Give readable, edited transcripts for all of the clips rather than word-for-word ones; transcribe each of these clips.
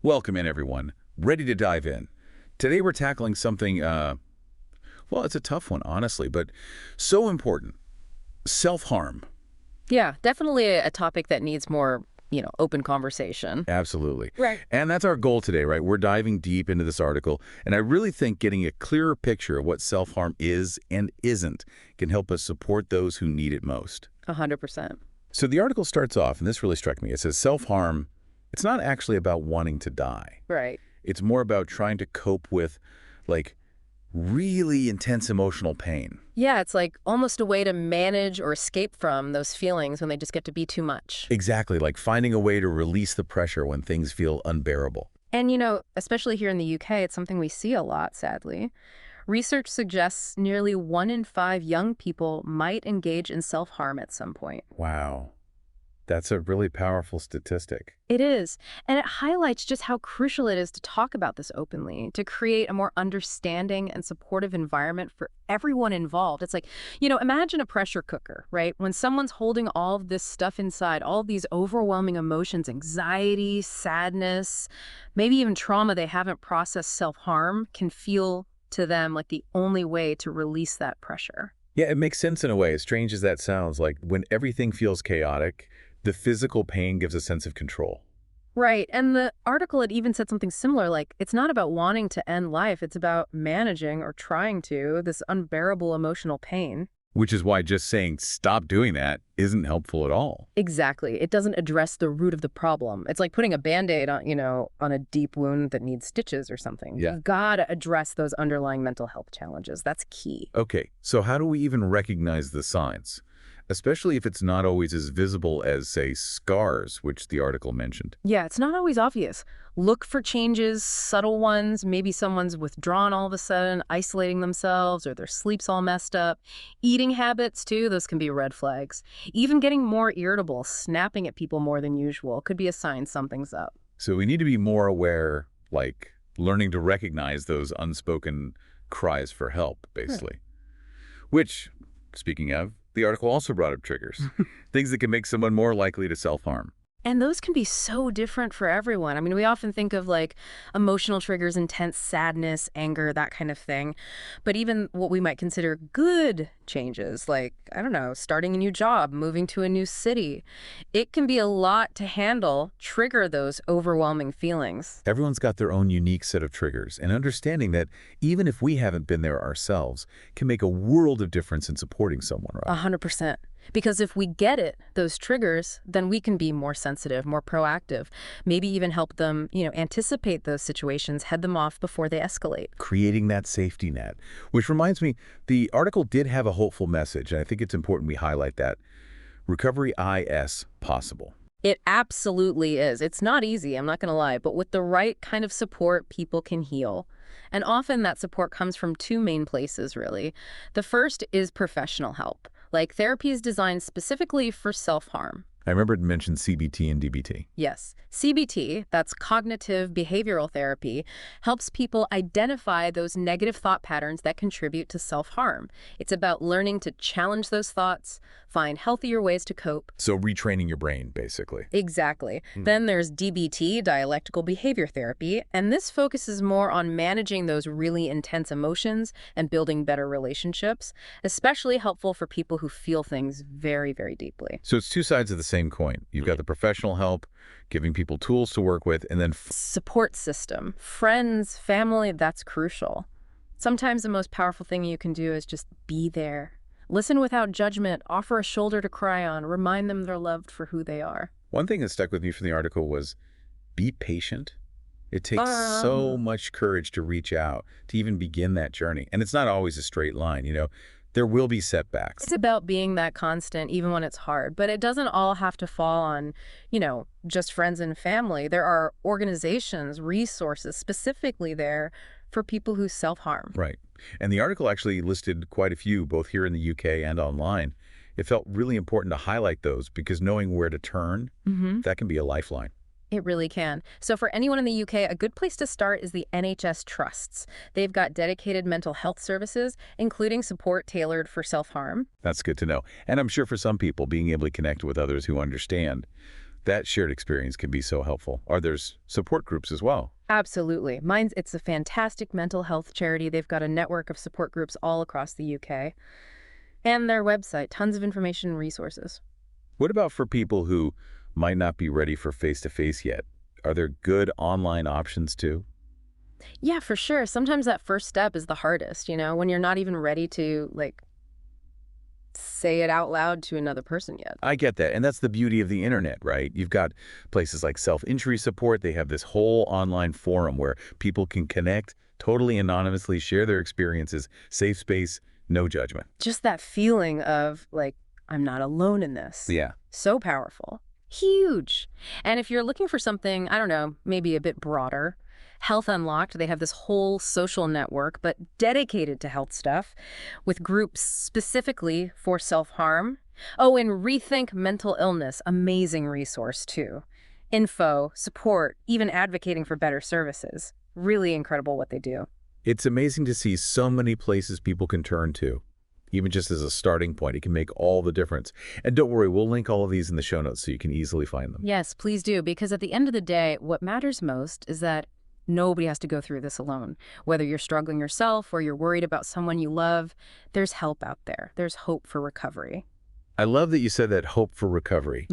Welcome in, everyone. Ready to dive in. Today we're tackling something, well, it's a tough one, honestly, but so important. Self-harm. Yeah, definitely a topic that needs more, open conversation. Absolutely. Right. And that's our goal today, right? We're diving deep into this article, and I really think getting a clearer picture of what self-harm is and isn't can help us support those who need it most. 100%. So the article starts off, and this really struck me. It says self-harm, it's not actually about wanting to die. Right. It's more about trying to cope with, like, really intense emotional pain. Yeah, it's like almost a way to manage or escape from those feelings when they just get to be too much. Exactly, like finding a way to release the pressure when things feel unbearable. And, especially here in the UK, it's something we see a lot, sadly. Research suggests nearly 1 in 5 young people might engage in self-harm at some point. Wow. That's a really powerful statistic. It is. And it highlights just how crucial it is to talk about this openly, to create a more understanding and supportive environment for everyone involved. It's like, imagine a pressure cooker, right? When someone's holding all of this stuff inside, all of these overwhelming emotions, anxiety, sadness, maybe even trauma they haven't processed, self-harm can feel to them like the only way to release that pressure. Yeah, it makes sense in a way, as strange as that sounds. Like when everything feels chaotic, the physical pain gives a sense of control. Right. And the article had even said something similar, like it's not about wanting to end life. It's about managing or trying to this unbearable emotional pain. Which is why just saying stop doing that isn't helpful at all. Exactly. It doesn't address the root of the problem. It's like putting a Band-Aid on, on a deep wound that needs stitches or something. Yeah. You've got to address those underlying mental health challenges. That's key. Okay, so how do we even recognize the signs? Especially if it's not always as visible as, say, scars, which the article mentioned. Yeah, it's not always obvious. Look for changes, subtle ones. Maybe someone's withdrawn all of a sudden, isolating themselves, or their sleep's all messed up. Eating habits, too, those can be red flags. Even getting more irritable, snapping at people more than usual, could be a sign something's up. So we need to be more aware, like learning to recognize those unspoken cries for help, basically. Which, speaking of, the article also brought up triggers, things that can make someone more likely to self-harm. And those can be so different for everyone. I mean, we often think of like emotional triggers, intense sadness, anger, that kind of thing. But even what we might consider good changes, like, I don't know, starting a new job, moving to a new city, it can be a lot to handle, trigger those overwhelming feelings. Everyone's got their own unique set of triggers, and understanding that even if we haven't been there ourselves can make a world of difference in supporting someone, right? 100%. Because if we get it, those triggers, then we can be more sensitive, more proactive, maybe even help them, anticipate those situations, head them off before they escalate. Creating that safety net. Which reminds me, the article did have a hopeful message, and I think it's important we highlight that. Recovery is possible. It absolutely is. It's not easy, I'm not going to lie, but with the right kind of support, people can heal. And often that support comes from two main places, really. The first is professional help. Like therapy is designed specifically for self-harm. I remember it mentioned CBT and DBT. Yes. CBT, that's cognitive behavioral therapy, helps people identify those negative thought patterns that contribute to self-harm. It's about learning to challenge those thoughts, find healthier ways to cope. So retraining your brain, basically. Exactly. Then there's DBT, dialectical behavior therapy, and this focuses more on managing those really intense emotions and building better relationships, especially helpful for people who feel things very, very deeply. So it's two sides of the same coin. You've got the professional help, giving people tools to work with, and then Support system, friends, family, that's crucial. Sometimes the most powerful thing you can do is just be there. Listen without judgment, offer a shoulder to cry on, remind them they're loved for who they are. one thing that stuck with me from the article was be patient. It takes so much courage to reach out, to even begin that journey. And it's not always a straight line, There will be setbacks. It's about being that constant, even when it's hard. But it doesn't all have to fall on, just friends and family. There are organizations, resources specifically there for people who self-harm. Right. And the article actually listed quite a few, both here in the UK and online. It felt really important to highlight those because knowing where to turn, that can be a lifeline. It really can. So for anyone in the UK, a good place to start is the NHS trusts. They've got dedicated mental health services, including support tailored for self-harm. That's good to know. And I'm sure for some people, being able to connect with others who understand That shared experience can be so helpful. Are there support groups as well? Absolutely. It's a fantastic mental health charity. They've got a network of support groups all across the UK. And their website, tons of information and resources. What about for people who might not be ready for face-to-face yet? Are there good online options too? Yeah, for sure. Sometimes that first step is the hardest, when you're not even ready to, say it out loud to another person yet. I get that, and that's the beauty of the internet, right? You've got places like self-injury support. They have this whole online forum where people can connect, totally anonymously share their experiences, safe space, no judgment. Just that feeling of, I'm not alone in this. Yeah. So powerful. Huge. And if you're looking for something, I don't know, maybe a bit broader, Health Unlocked, they have this whole social network, but dedicated to health stuff, with groups specifically for self-harm. Oh, and Rethink Mental Illness, amazing resource too. Info, support, even advocating for better services. Really incredible what they do. It's amazing to see so many places people can turn to. Even just as a starting point, it can make all the difference. And don't worry, we'll link all of these in the show notes so you can easily find them. Yes, please do, because at the end of the day, what matters most is that nobody has to go through this alone. Whether you're struggling yourself or you're worried about someone you love, there's help out there. There's hope for recovery. I love that you said that, hope for recovery,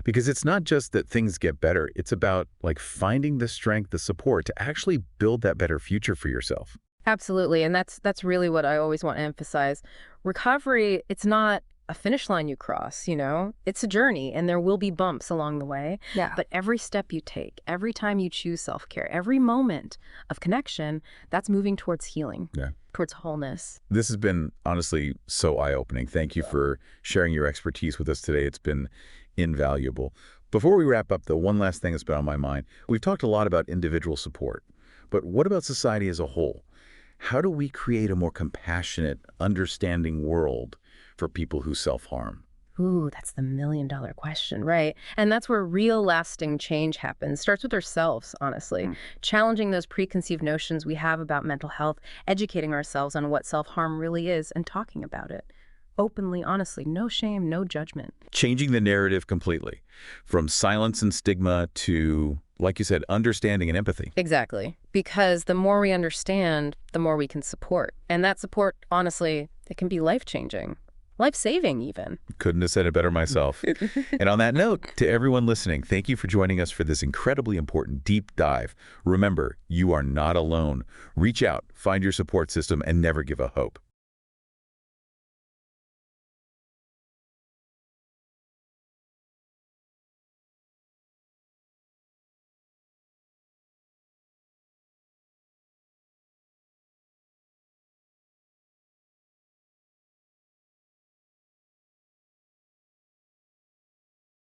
because it's not just that things get better. It's about finding the strength, the support to actually build that better future for yourself. Absolutely, and that's really what I always want to emphasize. Recovery, it's not a finish line you cross, It's a journey, and there will be bumps along the way. Yeah. But every step you take, every time you choose self-care, every moment of connection, that's moving towards healing, towards wholeness. This has been, honestly, so eye-opening. Thank you for sharing your expertise with us today. It's been invaluable. Before we wrap up, though, one last thing that's been on my mind. We've talked a lot about individual support, but what about society as a whole? How do we create a more compassionate, understanding world for people who self-harm? Ooh, that's the million-dollar question, right? And that's where real lasting change happens. Starts with ourselves, honestly. Challenging those preconceived notions we have about mental health, educating ourselves on what self-harm really is, and talking about it. Openly, honestly, no shame, no judgment. Changing the narrative completely. From silence and stigma to, like you said, understanding and empathy. Exactly. Because the more we understand, the more we can support. And that support, honestly, it can be life-changing. Life-saving, even. Couldn't have said it better myself. And on that note, to everyone listening, thank you for joining us for this incredibly important deep dive. Remember, you are not alone. Reach out, find your support system, and never give up hope.